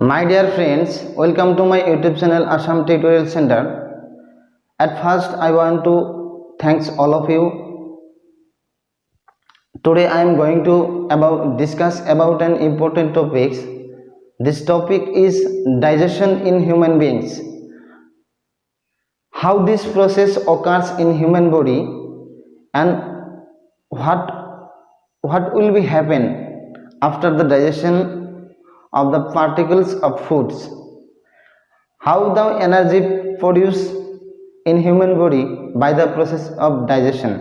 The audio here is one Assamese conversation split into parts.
My dear friends, welcome to my YouTube channel Assam Tutorial Center. At first, I want to thanks all of you. Today, I am going to discuss about an important topic. This topic is digestion in human beings. How this process occurs in human body and what will be happen after the digestion of the particles of foods, how the energy produced in human body by the process of digestion.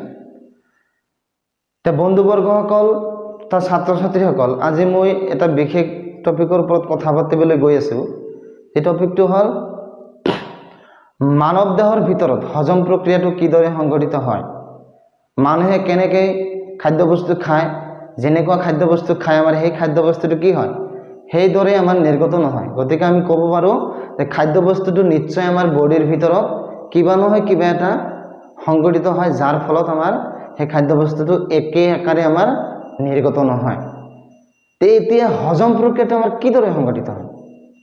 তে বন্ধুবৰ্গসকল তা ছাত্ৰ ছাত্ৰীসকল আজি মই এটা বিশেষ টপিকৰ ওপৰত কথা পাতিবলৈ গৈ আছো। এই টপিকটো হ'ল মানৱ দেহৰ ভিতৰত হজম প্ৰক্ৰিয়াটো কিদৰে সংঘটিত হয়, মানুহে কেনেকৈ খাদ্যবস্তু খায়, যেনেকুৱা খাদ্যবস্তু খায় আমাৰ সেই খাদ্যবস্তুটো কি হয় সেইদৰে আমাৰ নিৰ্গত নহয়। গতিকে আমি ক'ব পাৰোঁ যে খাদ্যবস্তুটো নিশ্চয় আমাৰ বডিৰ ভিতৰত কিবা নহয় কিবা এটা সংঘটিত হয়, যাৰ ফলত আমাৰ সেই খাদ্যবস্তুটো একে আকাৰে আমাৰ নিৰ্গত নহয়। তে এতিয়া হজম প্ৰক্ৰিয়াটো আমাৰ কিদৰে সংঘটিত হয়,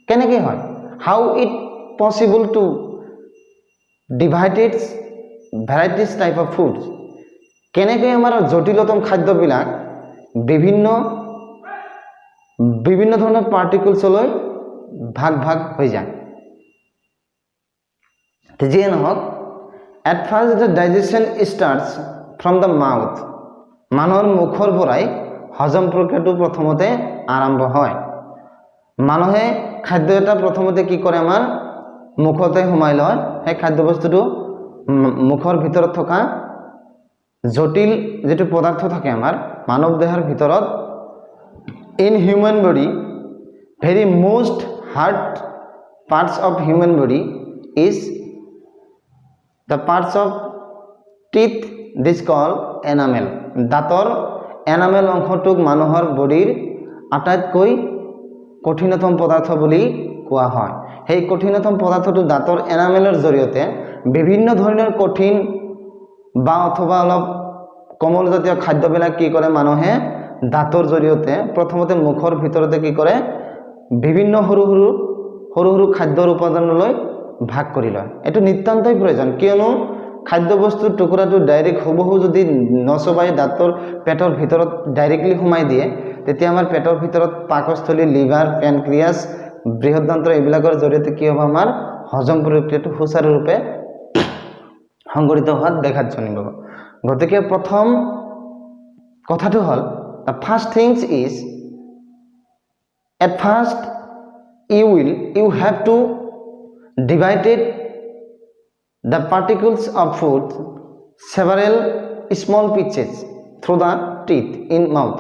কেনেকৈ হয়, how it possible to divide its varieties type of foods, কেনেকৈ আমাৰ জটিলতম খাদ্যবিলাক বিভিন্ন ধৰণৰ পাৰ্টিকলছলৈ ভাগ ভাগ হৈ যায়। যিয়ে নহওক, at first the digestion starts from the mouth, মানুহৰ মুখৰ পৰাই হজম প্ৰক্ৰিয়াটো প্ৰথমতে আৰম্ভ হয়। মানুহে খাদ্য এটা প্ৰথমতে কি কৰে, আমাৰ মুখতে সোমাই লয়। সেই খাদ্যবস্তুটো মুখৰ ভিতৰত থকা জটিল যেটো পদাৰ্থ থাকে আমাৰ মানৱ দেহৰ ভিতৰত, in human body very most hard parts of human body is the parts of teeth, this called enamel. দাঁতৰ এনামেল অংশটোক মানুহৰ বডিৰ আটাইতকৈ কঠিনতম পদাৰ্থ বুলি কোৱা হয়। সেই কঠিনতম পদাৰ্থটো দাঁতৰ এনামেলৰ জৰিয়তে বিভিন্ন ধৰণৰ কঠিন বা অথবা অলপ কোমল জাতীয় খাদ্যবিলাক কি কৰে, মানুহে দাঁতৰ জৰিয়তে প্ৰথমতে মুখৰ ভিতৰতে কি কৰে, বিভিন্ন সৰু সৰু খাদ্যৰ উপাদানলৈ ভাগ কৰি লয়। এইটো নিতান্তই প্ৰয়োজন, কিয়নো খাদ্যবস্তুৰ টুকুৰাটো ডাইৰেক্ট হুবহু যদি নচবাই দাঁতৰ পেটৰ ভিতৰত ডাইৰেক্টলি সোমাই দিয়ে, তেতিয়া আমাৰ পেটৰ ভিতৰত পাকস্থলী, লিভাৰ, পেনক্ৰিয়াছ, বৃহদান্ত্ৰ এইবিলাকৰ জৰিয়তে কি হ'ব, আমাৰ হজম প্ৰক্ৰিয়াটো সুচাৰুৰূপে সংঘটিত হোৱাত দেখাত জনিব। গতিকে প্ৰথম কথাটো হ'ল, the first things is, at first you have to divide the particles of food several small pieces through the teeth in mouth.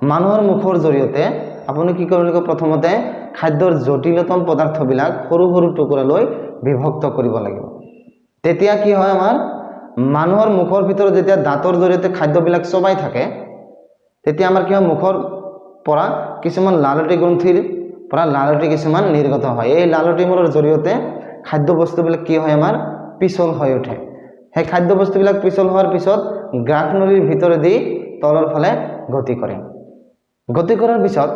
মানুহৰ মুখৰ জৰিয়তে আপুনি কি কৰিব লাগিব, প্ৰথমতে খাদ্যৰ জটিলতম পদাৰ্থবিলাক সৰু সৰু টুকুৰালৈ বিভক্ত কৰিব লাগিব। তেতিয়া কি হয়, আমাৰ মানুহৰ মুখৰ ভিতৰত যেতিয়া দাঁতৰ জৰিয়তে খাদ্যবিলাক চবাই থাকে, তেতিয়া আমাৰ কি হয়, মুখৰ পৰা কিছুমান লালতি গ্ৰন্থিৰ পৰা লালতি কিছুমান নিৰ্গত হয়। এই লালতিমূৰৰ জৰিয়তে খাদ্যবস্তুবিলাক কি হয়, আমাৰ পিছল হৈ উঠে। সেই খাদ্যবস্তুবিলাক পিছল হোৱাৰ পিছত গ্ৰাহকনলীৰ ভিতৰেদি তলৰ ফালে গতি কৰে। গতি কৰাৰ পিছত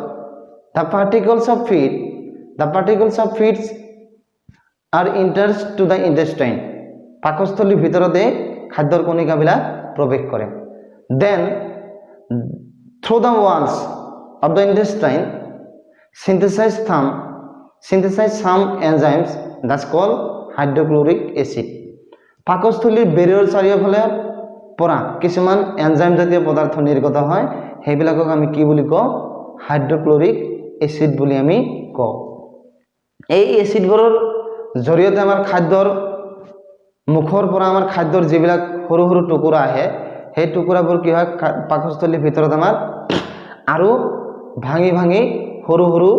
the particles of feeds are enters to the intestine, পাকস্থলীৰ ভিতৰতে খাদ্যৰ কণিকাবিলাক প্ৰৱেশ কৰে। Then through the walls of the intestine synthesize some enzymes that's called hydrochloric acid. পাকস্থলীৰ বেৰৰ চাৰিওফালে পৰা কিছুমান এনজাইম জাতীয় পদাৰ্থ নিৰ্গত হয়, সেইবিলাকক আমি কি বুলি কওঁ, হাইড্ৰক্লৰিক এচিড বুলি আমি কওঁ। এই এচিডবোৰৰ জৰিয়তে আমাৰ খাদ্যৰ মুখৰ পৰা আমাৰ খাদ্যৰ যিবিলাক সৰু সৰু টুকুৰা আহে, সেই টুকুৰাবোৰ কি হয়, পাকস্থলীৰ ভিতৰত আমাৰ আৰু ভাঙি ভাঙি সৰু সৰু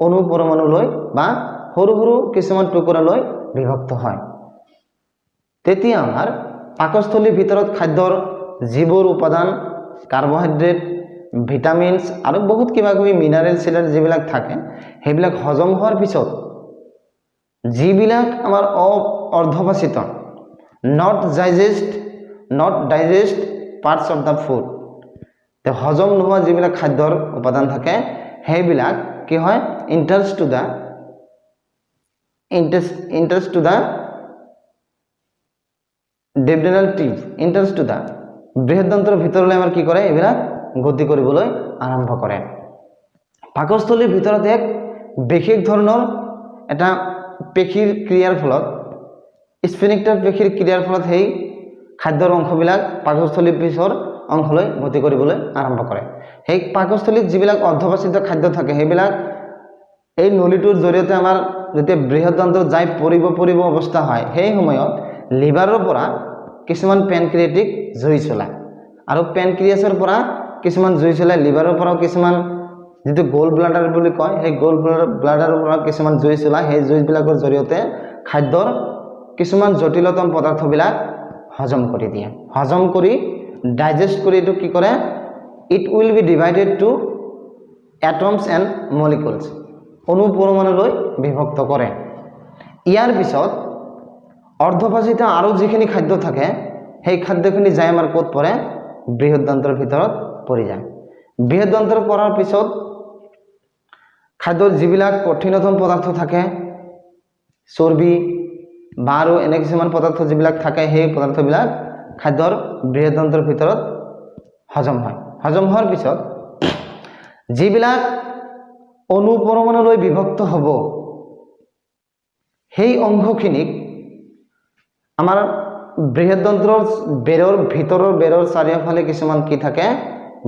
অনুপৰমাণুলৈ বা সৰু সৰু কিছুমান টুকুৰালৈ বিভক্ত হয়। তেতিয়া আমাৰ পাকস্থলীৰ ভিতৰত খাদ্যৰ যিবোৰ উপাদান, কাৰ্বহাইড্ৰেট, ভিটামিনছ আৰু বহুত কিবা কিবি মিনাৰেল চিনাৰেল যিবিলাক থাকে, সেইবিলাক হজম হোৱাৰ পিছত যিবিলাক আমাৰ অৰ্ধবাচিত not digest parts of the food, তে হজম নোহোৱা যিবিলাক খাদ্যৰ উপাদান থাকে সেইবিলাক কি হয়, enters to the enters to the duodenal tube, enters to the বৃহদান্ত্ৰৰ ভিতৰলৈ আমাৰ কি কৰে এইবিলাক গতি কৰিবলৈ আৰম্ভ কৰে। পাকস্থলীৰ ভিতৰত এক বিশেষ ধৰণৰ এটা পেশীৰ ক্ৰিয়াৰ ফলত স্ফিনিক্টাৰ পেশীৰ ক্ৰিয়াৰ ফলত সেই খাদ্যৰ অংশবিলাক পাকস্থলীৰ পিছৰ অংশলৈ গতি কৰিবলৈ আৰম্ভ কৰে। সেই পাকস্থলীত যিবিলাক অৰ্ধবাচিত খাদ্য থাকে সেইবিলাক এই নলীটোৰ জৰিয়তে আমাৰ যেতিয়া বৃহদান্ত্ৰত যাই পৰিব অৱস্থা হয় সেই সময়ত লিভাৰৰ পৰা কিছুমান পেনক্ৰিয়েটিক জুই চলায় আৰু পেনক্ৰিয়াছৰ পৰা কিছুমান জুই চলায়, লিভাৰৰ পৰাও কিছুমান যেটো গোল ব্লাডাৰ বুলি কয় সেই গোল ব্লাডাৰৰ পৰা কিছুমান জুই চলায়। সেই জুইবিলাকৰ জৰিয়তে খাদ্যৰ কিছুমান জটিলতম পদাৰ্থবিলাক হজম কৰি দিয়ে। হজম কৰি ডাইজেষ্ট কৰি এটো কি কৰে, it will be divided to atoms and molecules, অণু পৰমাণুলৈ বিভক্ত কৰে। ইয়াৰ পিছত অৰ্ধপাচিত আৰু যিখিনি খাদ্য থাকে সেই খাদ্যখিনি যাই আমাৰ ক'ত পৰে, বৃহদান্ত্ৰৰ ভিতৰত পৰি যায়। বৃহদান্ত্ৰত পৰাৰ পিছত খাদ্যৰ যিবিলাক কঠিনতম পদাৰ্থ থাকে চৰ্বি বা আৰু এনে কিছুমান পদাৰ্থ যিবিলাক থাকে সেই পদাৰ্থবিলাক খাদ্যৰ বৃহদান্ত্ৰৰ ভিতৰত হজম হয়। হজম হোৱাৰ পিছত যিবিলাক অণু পৰমাণুলৈ বিভক্ত হ'ব সেই অংশখিনিক আমাৰ বৃহদান্ত্ৰৰ ভিতৰৰ বেৰৰ চাৰিওফালে কিছুমান কি থাকে,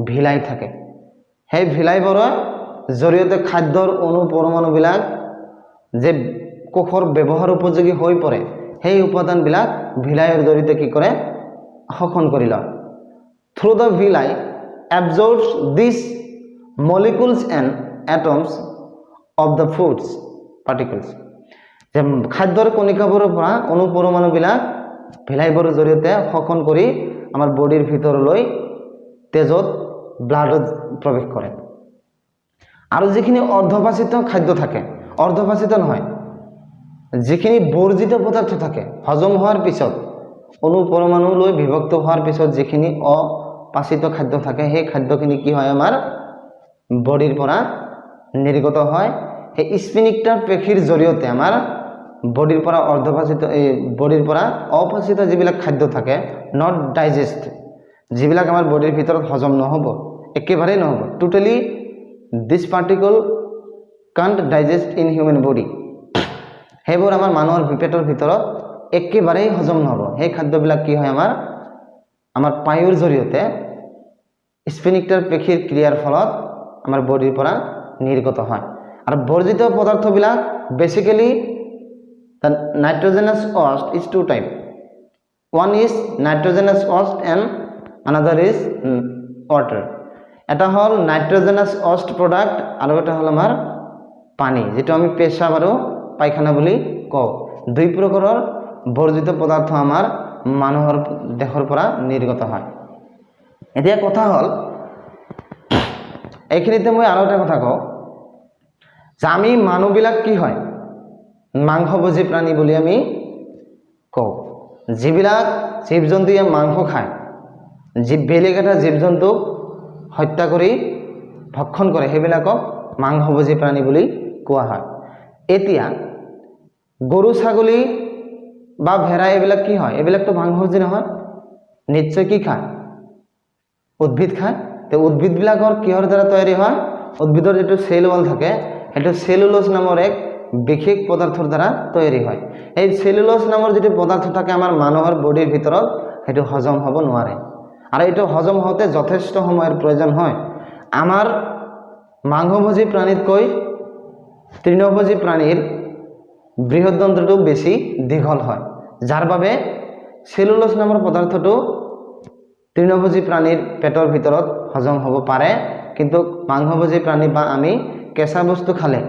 ভিলাই থাকে। সেই ভিলাইবোৰৰ জৰিয়তে খাদ্যৰ অণু পৰমাণুবিলাক যে কোষৰ ব্যৱহাৰ উপযোগী হৈ পৰে সেই উপাদানবিলাক ভিলাইৰ জৰিয়তে কি কৰে, শোষণ কৰি লয়। থ্ৰু দ্য ভিলাই absorbs these molecules and atoms of the foods particles, যে খাদ্যৰ কণিকাবোৰৰ পৰা অণু পৰমাণুবিলাক ভিলাইবোৰৰ জৰিয়তে শোষণ কৰি আমাৰ বডিৰ ভিতৰলৈ তেজত ব্লাডত প্ৰৱেশ কৰে। আৰু যিখিনি অৰ্ধপাচিত খাদ্য থাকে, অৰ্ধপাচিত নহয়, যিখিনি বৰ্জিত পদাৰ্থ থাকে হজম হোৱাৰ পিছত অণু পৰমাণুলৈ বিভক্ত হোৱাৰ পিছত যিখিনি অপাচিত খাদ্য থাকে সেই খাদ্যখিনি কি হয় আমাৰ বডিৰ পৰা নিৰ্গত হয়। সেই স্ফিনিক্টাৰ পেশীৰ জৰিয়তে আমাৰ বডিৰ পৰা বডিৰ পৰা অপাচিত যিবিলাক খাদ্য থাকে নট ডাইজেষ্ট, যিবিলাক আমাৰ বডিৰ ভিতৰত হজম নহ'ব, একেবাৰেই নহ'ব, totally this particle can't digest in human body, সেইবোৰ আমাৰ মানুহৰ পেটৰ ভিতৰত একেবাৰেই হজম নহ'ব। সেই খাদ্যবিলাক কি হয় আমাৰ পায়ুৰ জৰিয়তে স্ফিনিক্টাৰ পেশীৰ ক্ৰিয়াৰ ফলত আমাৰ বডিৰ পৰা নিৰ্গত হয়। আৰু বৰ্জিত পদাৰ্থবিলাক basically the nitrogenous host is two type, one is nitrogenous host and another is water। এটা হল নাইট্ৰজেনাছ অষ্ট প্ৰডাক্ট আৰু এটা হল আমাৰ পানী, যেটো আমি পেশাব আৰু পায়খানা বুলি কওঁ। দুই প্ৰকাৰৰ বৰ্জিত পদাৰ্থ আমাৰ মানুহৰ দেহৰ পৰা নিৰ্গত হয়। এতিয়া কথা হল এইখিনিতে মই আৰু এটা কথা কওঁ যে আমি মানুহবিলাক কি হয় মাংসভোজী প্ৰাণী বুলি আমি কওঁ। যিবিলাক জীৱ জন্তুৱে মাংস খায়, বেলেগ এটা জীৱ জন্তুক হত্যা কৰি ভক্ষণ কৰে সেইবিলাকক মাংসভোজী প্ৰাণী বুলি কোৱা হয়। এতিয়া গৰু ছাগলী বা ভেড়া এইবিলাক কি হয়, এইবিলাকতো মাংসভোজী নহয়, নিশ্চয় কি খায়, উদ্ভিদ খায়। তো উদ্ভিদবিলাকৰ কিহৰ দ্বাৰা তৈয়াৰী হয়, উদ্ভিদৰ যেটো সেল ওয়াল থাকে সেইটো সেলুলোজ নামৰ এক বিশেষ পদাৰ্থৰ দ্বাৰা তৈয়াৰী হয়। এই সেলুলোজ নামৰ যেটো পদাৰ্থ থাকে আমাৰ মানুহৰ বডিৰ ভিতৰত সেইটো হজম হ'ব নোৱাৰে, আৰু এইটো হজম হওঁতে যথেষ্ট সময়ৰ প্ৰয়োজন হয়। আমাৰ মাংসভোজী প্ৰাণীতকৈ তৃণভোজী প্ৰাণীৰ বৃহদান্ত্ৰটো বেছি দীঘল হয়, যাৰ বাবে সেলুলোজ নামৰ পদাৰ্থটো তৃণভোজী প্ৰাণীৰ পেটৰ ভিতৰত হজম হ'ব পাৰে, কিন্তু মাংসভোজী প্ৰাণী বা আমি কেঁচা বস্তু খালে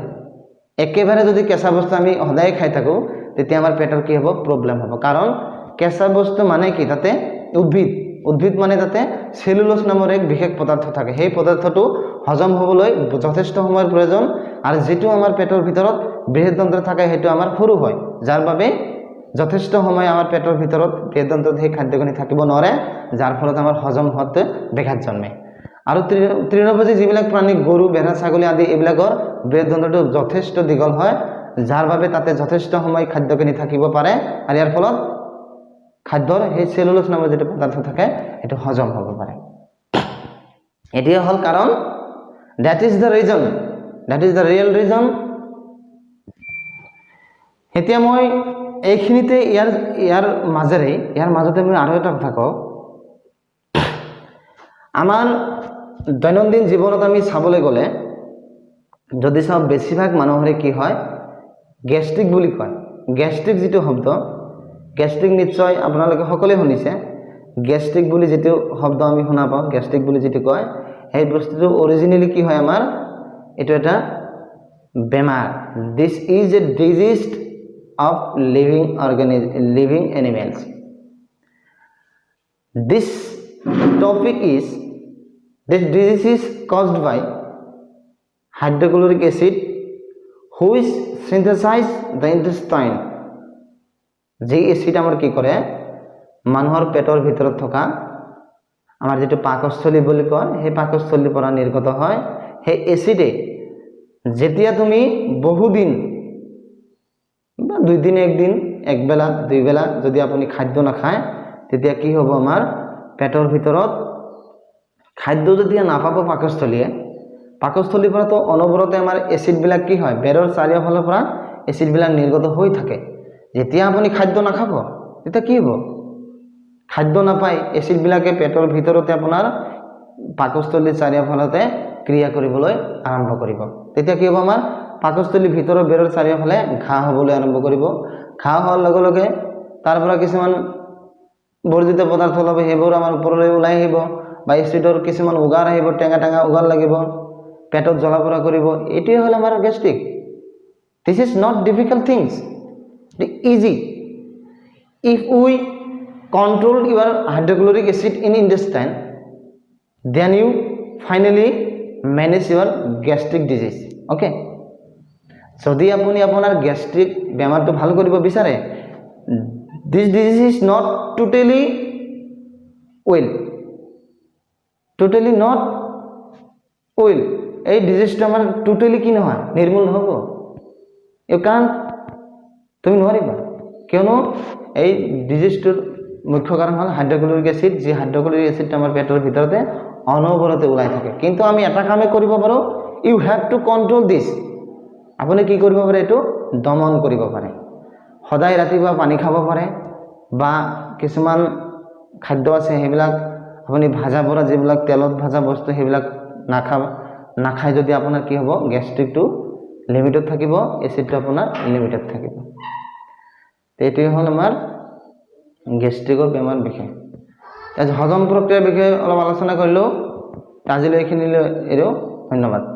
একেবাৰে যদি কেঁচা বস্তু আমি সদায় খাই থাকোঁ তেতিয়া আমাৰ পেটৰ কি হ'ব, প্ৰব্লেম হ'ব। কাৰণ কেঁচা বস্তু মানে কি, তাতে উদ্ভিদ মানে তাতে সেলুলোজ নামৰ এক বিশেষ পদাৰ্থ থাকে। সেই পদাৰ্থটো হজম হ'বলৈ যথেষ্ট সময়ৰ প্ৰয়োজন, আৰু যেটো আমাৰ পেটৰ ভিতৰত বৃহদান্ত্ৰ থাকে সেইটো আমাৰ সৰু হয়, যাৰ বাবে যথেষ্ট সময় আমাৰ পেটৰ ভিতৰত বৃহদান্ত্ৰত সেই খাদ্যখিনি থাকিব নোৱাৰে, যাৰ ফলত আমাৰ হজম হোৱাতে ব্যাঘাত জন্মে। আৰু তৃণভোজী যিবিলাক প্ৰাণী গৰু ভেড়া ছাগলী আদি এইবিলাকৰ বৃহদান্ত্ৰটো যথেষ্ট দীঘল হয়, যাৰ বাবে তাতে যথেষ্ট সময় খাদ্যখিনি থাকিব পাৰে আৰু ইয়াৰ ফলত খাদ্যৰ সেই চেলুলোজ নামৰ যেটো পদাৰ্থ থাকে এটো হজম হ'ব পাৰে এটিয়ে হল কাৰণ that is the reason that is the real reason এতিয়া মই এইখিনিতে ইয়াৰ মাজতে মই আৰু এটা কথা কওঁ আমাৰ দৈনন্দিন জীৱনত আমি চাবলৈ গ'লে যদি সব বেছিভাগ মানুহৰে কি হয় গ্যাস্ট্ৰিক বুলি কয় গ্যাস্ট্ৰিক যেটো শব্দ গ্যাস্ট্ৰিক নিশ্চয় আপোনালোকে সকলোৱে শুনিছে গ্যাস্ট্ৰিক বুলি যেটো শব্দ আমি শুনা পাওঁ গ্যাস্ট্ৰিক বুলি যেটো কয় এই বস্তুটো অৰিজিনালি কি হয় আমাৰ এটো এটা বেমাৰ this is a disease of living animals this disease is caused by hydrochloric acid which synthesize the intestine যে এসিড আমাৰ কি কৰে মানুহৰ পেটৰ ভিতৰত থকা আমাৰ যেটো পাকস্থলী বুলি কয় সেই পাকস্থলীৰ পৰা নিৰ্গত হয় সেই এসিডে যেতিয়া তুমি বহুদিন বা দুই দিন একদিন একবেলা দুই বেলা যদি আপুনি খাদ্য নাখায় তেতিয়া কি হ'ব আমাৰ পেটৰ ভিতৰত খাদ্য যেতিয়া নাপাব পাকস্থলীৰ পৰা তো অনবৰতে আমাৰ এসিড বিলাক কি হয় বেৰৰ চাৰিওফালৰ পৰা এসিড বিলাক নিৰ্গত হৈ থাকে যেতিয়া আপুনি খাদ্য নাখাব তেতিয়া কি হ'ব খাদ্য নাপায় এসিড বিলাকে পেটৰ ভিতৰতে আপোনাৰ পাকস্থলীৰ চাৰিওফালতে ক্ৰিয়া কৰিবলৈ আৰম্ভ কৰিব তেতিয়া কি হ'ব আমাৰ পাকস্থলীৰ ভিতৰৰ বেৰৰ চাৰিওফালে ঘাঁ হ'বলৈ আৰম্ভ কৰিব ঘাঁ হোৱাৰ লগে লগে তাৰ পৰা কিছুমান বৰ্জিত পদাৰ্থ লব হেবোৰ আমাৰ ওপৰলৈ ওলাই আহিব বা এসিডৰ কিছুমান উগাৰ আহিব টেঙা টেঙা উগাৰ লাগিব পেটত জ্বলা-পোৰা কৰিব এটোই হল আমাৰ gastric this is not difficult things it easy if we control your hydrochloric acid in intestine then you finally manage your gastric disease okay যদি আপুনি আপোনাৰ গ্যাস্ট্ৰিক বেমাৰটো ভাল কৰিব বিচাৰে this disease is not totally not well এই ডিজিজটো আমাৰ টোটালি কি নহয় নিৰ্মূল নহব you can't তুমি নোৱাৰিবা কিয়নো এই ডিজিজটোৰ মুখ্য কাৰণ হল হাইড্ৰক্লোৰিক এসিড যে হাইড্ৰক্লোৰিক এসিডটো আমাৰ পেটৰ ভিতৰতে অনবৰতে ওলাই থাকে কিন্তু আমি এটা কামে কৰিব পাৰো you have to control this আপুনি কি কৰিব পাৰে এটো দমন কৰিব পাৰে সদায় ৰাতিপুৱা পানী খাব পাৰে বা কিছুমান খাদ্য আছে হেবিলাক আপুনি ভাজা পৰা যেবিলাক তেলত ভাজা বস্তু হেবিলাক নাখায় যদি আপোনাৰ কি হ'ব গ্যাস্ট্ৰিকটো লিমিটত থাকিব এসিডটো আপোনাৰ লিমিটত থাকিব এটোই হল আমাৰ গ্যাস্ট্ৰিকৰ বেমাৰ বিষয় হজম প্ৰক্ৰিয়াৰ বিষয়ে অলপ আলোচনা কৰিলো আজিলৈ এইখিনিলৈ এৰো ধন্যবাদ